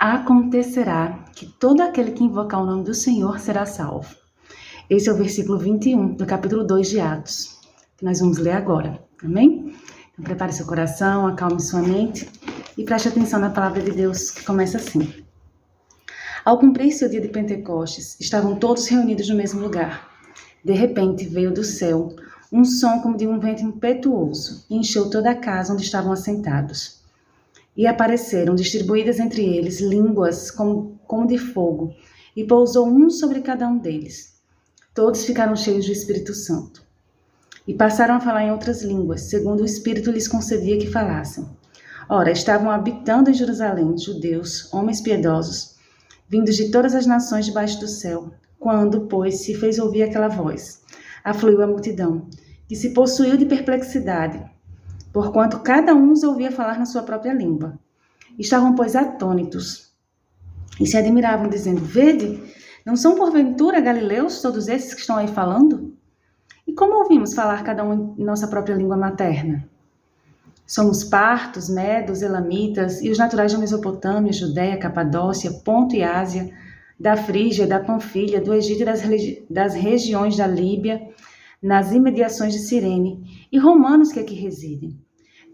Acontecerá que todo aquele que invocar o nome do Senhor será salvo. Esse é o versículo 21 do capítulo 2 de Atos, que nós vamos ler agora, amém? Então prepare seu coração, acalme sua mente e preste atenção na palavra de Deus, que começa assim. Ao cumprir-se o dia de Pentecostes, estavam todos reunidos no mesmo lugar. De repente veio do céu um som como de um vento impetuoso e encheu toda a casa onde estavam assentados. E apareceram distribuídas entre eles línguas como de fogo, e pousou um sobre cada um deles. Todos ficaram cheios do Espírito Santo. E passaram a falar em outras línguas, segundo o Espírito lhes concedia que falassem. Ora, estavam habitando em Jerusalém judeus, homens piedosos, vindos de todas as nações debaixo do céu. Quando, pois, se fez ouvir aquela voz, afluiu a multidão, que se possuiu de perplexidade, porquanto cada um os ouvia falar na sua própria língua. Estavam, pois, atônitos, e se admiravam, dizendo, vede, não são porventura galileus todos esses que estão aí falando? E como ouvimos falar cada um em nossa própria língua materna? Somos partos, medos, elamitas, e os naturais da Mesopotâmia, Judéia, Capadócia, Ponto e Ásia, da Frígia, da Panfilha, do Egito e das regiões da Líbia, nas imediações de Cirene, e romanos que aqui residem,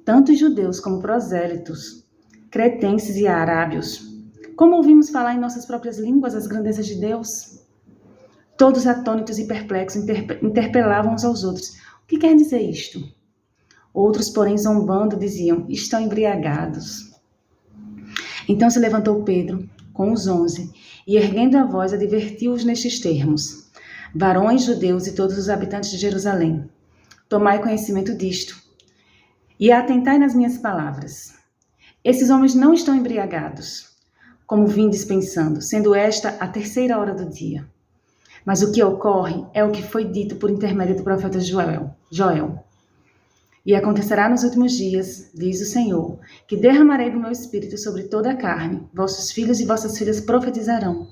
tanto judeus como prosélitos, cretenses e arábios. Como ouvimos falar em nossas próprias línguas as grandezas de Deus? Todos atônitos e perplexos interpelavam uns aos outros. O que quer dizer isto? Outros, porém, zombando, diziam, estão embriagados. Então se levantou Pedro, com os 11, e erguendo a voz, advertiu-os nestes termos. Varões judeus e todos os habitantes de Jerusalém, tomai conhecimento disto, e atentai nas minhas palavras. Esses homens não estão embriagados, como vindes pensando, sendo esta a 3ª hora do dia. Mas o que ocorre é o que foi dito por intermédio do profeta Joel. E acontecerá nos últimos dias, diz o Senhor, que derramarei do meu espírito sobre toda a carne. Vossos filhos e vossas filhas profetizarão.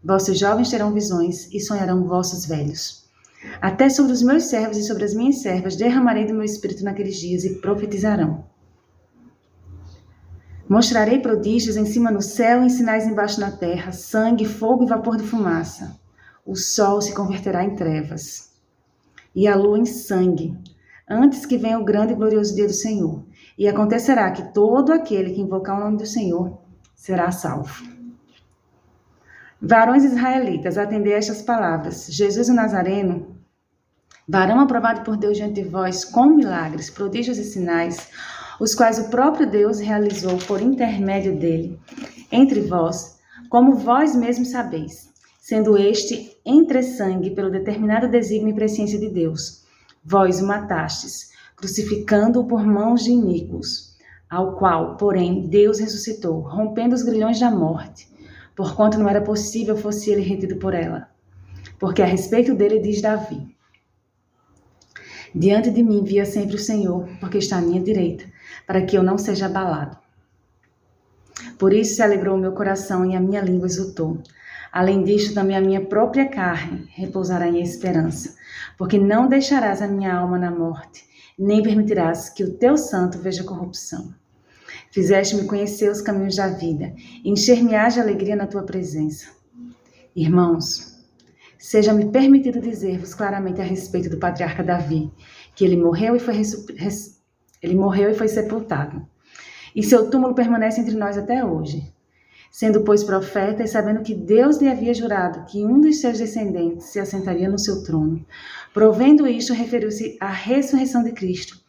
Vossos jovens terão visões e sonharão vossos velhos. Até sobre os meus servos e sobre as minhas servas derramarei do meu espírito naqueles dias e profetizarão. Mostrarei prodígios em cima no céu e sinais embaixo na terra, sangue, fogo e vapor de fumaça. O sol se converterá em trevas e a lua em sangue, antes que venha o grande e glorioso dia do Senhor. E acontecerá que todo aquele que invocar o nome do Senhor será salvo. Varões israelitas, atendei a estas palavras. Jesus o Nazareno, varão aprovado por Deus diante de vós, com milagres, prodígios e sinais, os quais o próprio Deus realizou por intermédio dele, entre vós, como vós mesmos sabeis, sendo este entre sangue pelo determinado desígnio e presciência de Deus. Vós o matastes, crucificando-o por mãos de iníquos, ao qual, porém, Deus ressuscitou, rompendo os grilhões da morte, porquanto não era possível fosse ele retido por ela. Porque a respeito dele diz Davi, diante de mim via sempre o Senhor, porque está à minha direita, para que eu não seja abalado. Por isso se alegrou o meu coração e a minha língua exultou. Além disto, também a minha própria carne repousará em esperança, porque não deixarás a minha alma na morte, nem permitirás que o teu santo veja corrupção. Fizeste-me conhecer os caminhos da vida, e encher-me-ás de alegria na tua presença. Irmãos, seja-me permitido dizer-vos claramente a respeito do patriarca Davi, que ele morreu e foi sepultado. E seu túmulo permanece entre nós até hoje. Sendo, pois, profeta e sabendo que Deus lhe havia jurado que um dos seus descendentes se assentaria no seu trono, provendo isto, referiu-se à ressurreição de Cristo,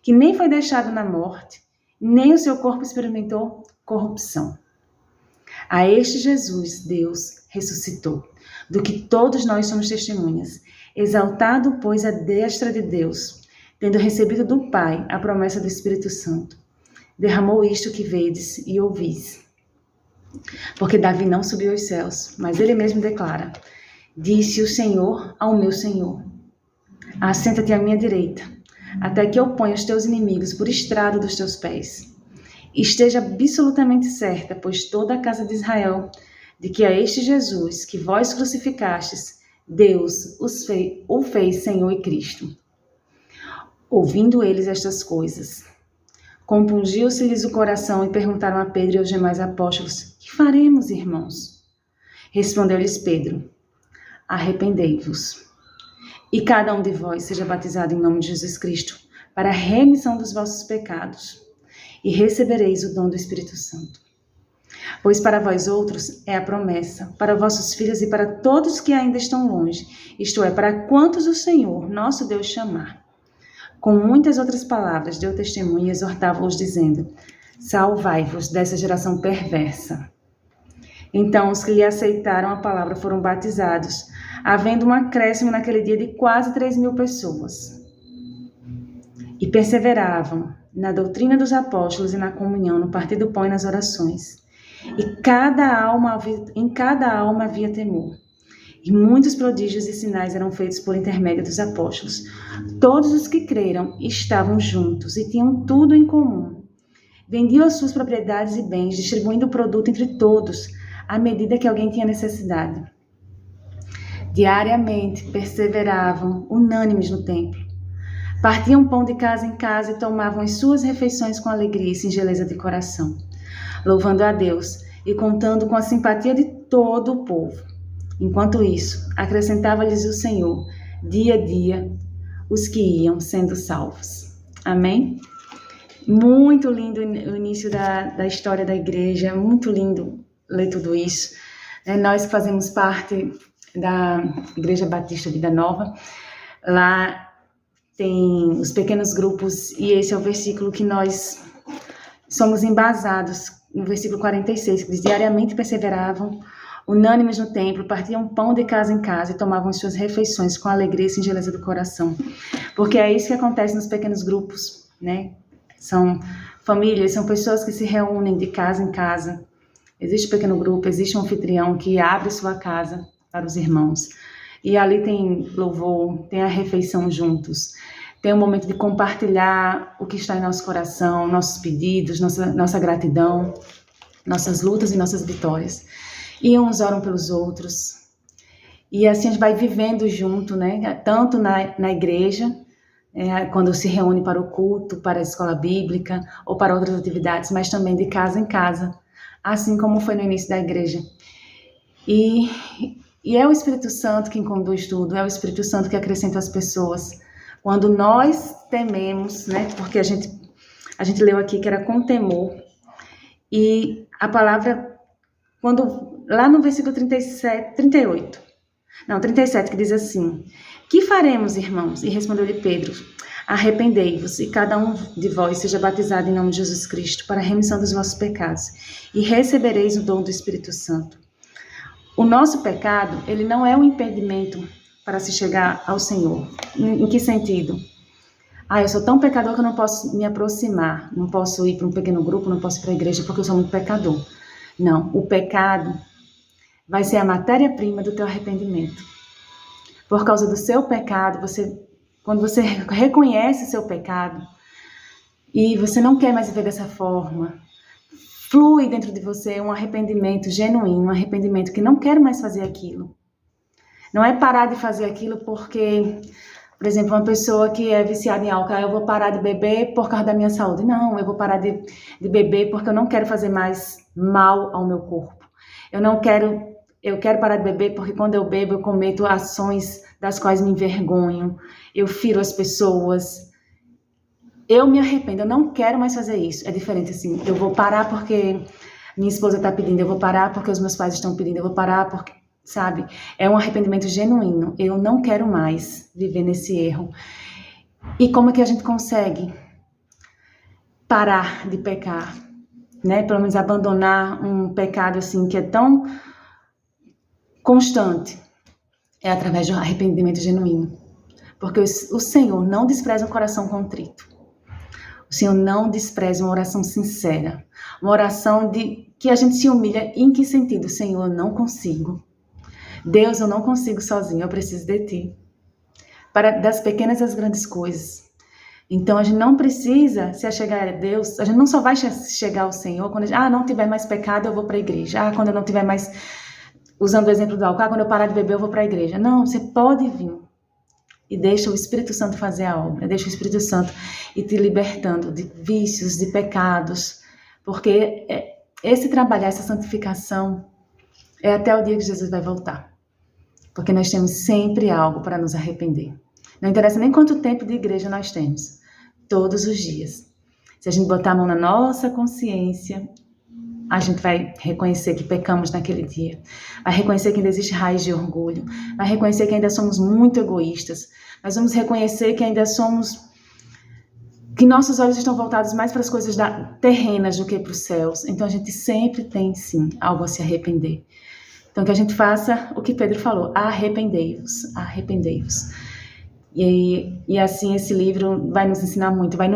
que nem foi deixado na morte, nem o seu corpo experimentou corrupção. A este Jesus, Deus ressuscitou, do que todos nós somos testemunhas, exaltado, pois, à destra de Deus, tendo recebido do Pai a promessa do Espírito Santo. Derramou isto que vedes e ouvis. Porque Davi não subiu aos céus, mas ele mesmo declara, disse o Senhor ao meu Senhor, assenta-te à minha direita, até que eu ponha os teus inimigos por estrado dos teus pés. Esteja absolutamente certa, pois toda a casa de Israel, de que a este Jesus, que vós crucificastes, Deus o fez Senhor e Cristo. Ouvindo eles estas coisas, Compungiu-se-lhes o coração e perguntaram a Pedro e aos demais apóstolos: Que faremos, irmãos? Respondeu-lhes Pedro: Arrependei-vos, e cada um de vós seja batizado em nome de Jesus Cristo, para a remissão dos vossos pecados, e recebereis o dom do Espírito Santo. Pois para vós outros é a promessa, para vossos filhos e para todos que ainda estão longe, isto é, para quantos o Senhor, nosso Deus, chamar. Com muitas outras palavras, deu testemunho e exortava-os, dizendo: Salvai-vos dessa geração perversa. Então os que lhe aceitaram a palavra foram batizados, havendo um acréscimo naquele dia de quase 3.000 pessoas. E perseveravam na doutrina dos apóstolos e na comunhão, no partir do pão e nas orações. E em cada alma havia temor. E muitos prodígios e sinais eram feitos por intermédio dos apóstolos. Todos os que creram estavam juntos e tinham tudo em comum. Vendiam as suas propriedades e bens, distribuindo o produto entre todos, à medida que alguém tinha necessidade. Diariamente perseveravam, unânimes no templo. Partiam pão de casa em casa e tomavam as suas refeições com alegria e singeleza de coração, louvando a Deus e contando com a simpatia de todo o povo. Enquanto isso, acrescentava-lhes o Senhor, dia a dia, os que iam sendo salvos. Amém? Muito lindo o início da história da igreja, muito lindo ler tudo isso. Nós que fazemos parte da Igreja Batista Vida Nova, lá tem os pequenos grupos, e esse é o versículo que nós somos embasados, no versículo 46, que diz: Diariamente perseveravam, unânimes no templo, partiam pão de casa em casa e tomavam suas refeições com alegria e singeleza do coração. Porque é isso que acontece nos pequenos grupos, né? São famílias, são pessoas que se reúnem de casa em casa. Existe um pequeno grupo, existe um anfitrião que abre sua casa para os irmãos. E ali tem louvor, tem a refeição juntos. Tem um momento de compartilhar o que está em nosso coração, nossos pedidos, nossa gratidão, nossas lutas e nossas vitórias. E uns oram pelos outros. E assim a gente vai vivendo junto, né? Tanto na igreja, quando se reúne para o culto, para a escola bíblica ou para outras atividades, mas também de casa em casa, assim como foi no início da igreja. E é o Espírito Santo quem conduz tudo, é o Espírito Santo que acrescenta as pessoas. Quando nós tememos, né? Porque a gente leu aqui que era com temor, e a palavra, lá no versículo 37, que diz assim: Que faremos, irmãos? E respondeu-lhe Pedro: Arrependei-vos, e cada um de vós seja batizado em nome de Jesus Cristo, para a remissão dos vossos pecados, e recebereis o dom do Espírito Santo. O nosso pecado, ele não é um impedimento para se chegar ao Senhor. Em que sentido? Eu sou tão pecador que eu não posso me aproximar, não posso ir para um pequeno grupo, não posso ir para a igreja porque eu sou muito pecador. Não, o pecado vai ser a matéria-prima do teu arrependimento. Por causa do seu pecado, quando você reconhece o seu pecado e você não quer mais viver dessa forma, flui dentro de você um arrependimento genuíno, um arrependimento que não quero mais fazer aquilo. Não é parar de fazer aquilo porque, por exemplo, uma pessoa que é viciada em álcool, eu vou parar de beber por causa da minha saúde. Não, eu vou parar de beber porque eu não quero fazer mais mal ao meu corpo. Eu quero parar de beber porque quando eu bebo eu cometo ações das quais me envergonho, eu firo as pessoas. Eu me arrependo, eu não quero mais fazer isso. É diferente assim, eu vou parar porque minha esposa está pedindo, eu vou parar porque os meus pais estão pedindo, eu vou parar porque, sabe? É um arrependimento genuíno. Eu não quero mais viver nesse erro. E como é que a gente consegue parar de pecar, né? Pelo menos abandonar um pecado assim que é tão constante. É através de um arrependimento genuíno. Porque o Senhor não despreza um coração contrito. O Senhor não despreza uma oração sincera. Uma oração que a gente se humilha. Em que sentido? Senhor, eu não consigo. Deus, eu não consigo sozinho, eu preciso de Ti. Das pequenas às grandes coisas. Então, a gente não precisa se achegar a Deus. A gente não só vai chegar ao Senhor quando não tiver mais pecado, eu vou para a igreja. Quando eu não tiver mais, usando o exemplo do álcool, quando eu parar de beber, eu vou para a igreja. Não, você pode vir. e deixa o Espírito Santo fazer a obra, deixa o Espírito Santo ir te libertando de vícios, de pecados, porque esse trabalhar, essa santificação, é até o dia que Jesus vai voltar, porque nós temos sempre algo para nos arrepender. Não interessa nem quanto tempo de igreja nós temos, todos os dias. Se a gente botar a mão na nossa consciência, a gente vai reconhecer que pecamos naquele dia, vai reconhecer que ainda existe raiz de orgulho, vai reconhecer que ainda somos muito egoístas, nós vamos reconhecer que ainda que nossos olhos estão voltados mais para as coisas terrenas do que para os céus. Então a gente sempre tem, sim, algo a se arrepender. Então que a gente faça o que Pedro falou, arrependei-vos, arrependei-vos. E assim esse livro vai nos ensinar muito, vai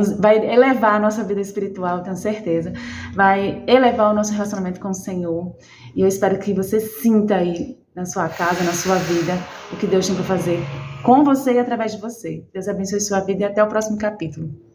elevar a nossa vida espiritual, tenho certeza, vai elevar o nosso relacionamento com o Senhor, e eu espero que você sinta aí na sua casa, na sua vida, o que Deus tem para fazer com você e através de você. Deus abençoe sua vida e até o próximo capítulo.